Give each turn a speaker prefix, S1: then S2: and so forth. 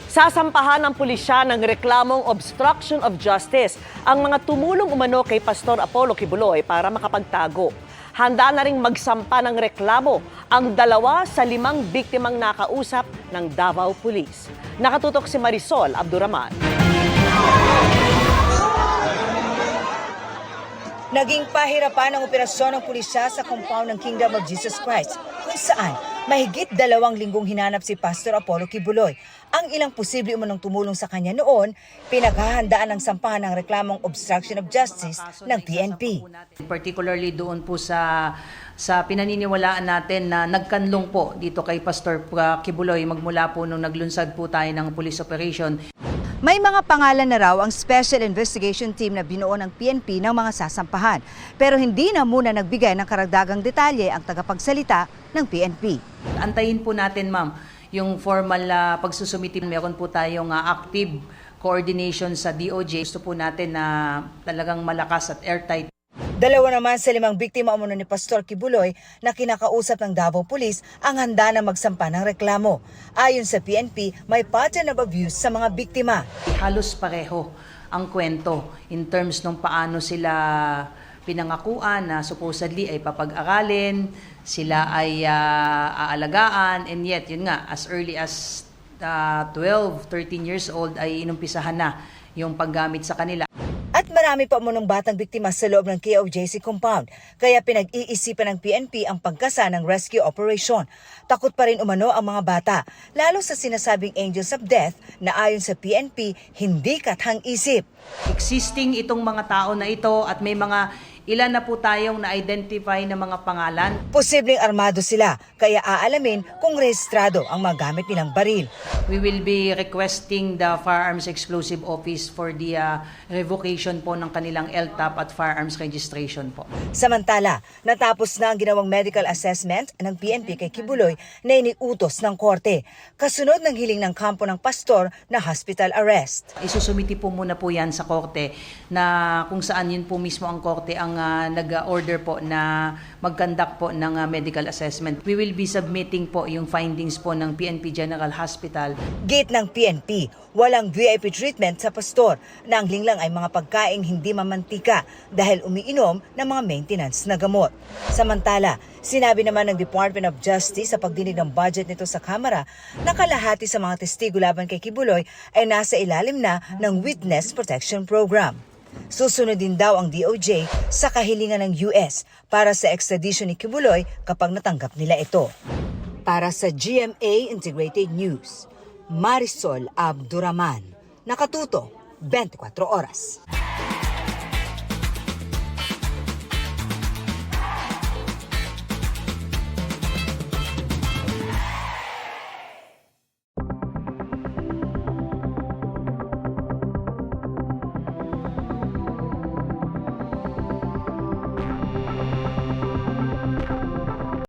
S1: Sasampahan ng pulisya ng reklamong obstruction of justice ang mga tumulong umano kay Pastor Apollo Kibuloy para makapagtago. Handa na ring magsampa ng reklamo ang 2 sa 5 biktimang nakausap ng Davao Police. Nakatutok si Marisol Abduraman.
S2: Naging pahirapan ang operasyon ng pulisya sa compound ng Kingdom of Jesus Christ, kung saan mahigit 2 linggong hinanap si Pastor Apollo Kibuloy. Ang ilang posible umanong tumulong sa kanya noon, pinaghahandaan ng sampahan ng reklamong obstruction of justice ng PNP.
S3: Particularly doon po sa pinaniniwalaan natin na nagkanlong po dito kay Pastor Kibuloy magmula po nung naglunsad po tayo ng police operation.
S2: May mga pangalan na raw ang Special Investigation Team na binuo ng PNP ng mga sasampahan. Pero hindi na muna nagbigay ng karagdagang detalye ang tagapagsalita ng PNP.
S3: Antayin po natin, ma'am, yung formal pagsusumiti. Meron po tayong active coordination sa DOJ. Gusto po natin na talagang malakas at airtight.
S2: 2 naman sa 5 biktima umano ni Pastor Kibuloy na kinakausap ng Davao Police ang handa na magsampa ng reklamo. Ayon sa PNP, may pattern of abuse sa mga biktima.
S3: Halos pareho ang kwento in terms ng paano sila pinangakuan na supposedly ay papag-aralin, sila ay aalagaan, and yet yun nga, as early as 12, 13 years old ay inumpisahan na yung paggamit sa kanila.
S2: At marami pa umunong batang biktima sa loob ng KOJC compound, kaya pinag-iisipan ng PNP ang pagkasa ng rescue operation. Takot pa rin umano ang mga bata, lalo sa sinasabing angels of death na ayon sa PNP, hindi kathang-isip.
S3: Existing itong mga tao na ito at may mga ilan na po tayong na-identify na mga pangalan.
S2: Posibleng armado sila, kaya aalamin kung rehistrado ang mga gamit nilang baril.
S3: We will be requesting the Firearms Explosive Office for the revocation po ng kanilang LTAP at firearms registration po.
S2: Samantala, natapos na ang ginawang medical assessment ng PNP kay Kibuloy na iniutos ng korte, kasunod ng hiling ng kampo ng pastor na hospital arrest.
S3: Isusumiti po muna po yan sa korte na kung saan yun po mismo ang korte ang nag-order po na mag-conduct po ng medical assessment. We will be submitting po yung findings po ng PNP General Hospital.
S2: Gate ng PNP, walang VIP treatment sa pastor na ang linglang ay mga pagkaing hindi mamantika dahil umiinom ng mga maintenance na gamot. Samantala, sinabi naman ng Department of Justice sa pagdinig ng budget nito sa Kamara na kalahati sa mga testigo laban kay Kibuloy ay nasa ilalim na ng Witness Protection Program. Susunod din daw ang DOJ sa kahilingan ng US para sa extradition ni Kibuloy kapag natanggap nila ito. Para sa GMA Integrated News, Marisol Abduraman, nakatuto 24 oras.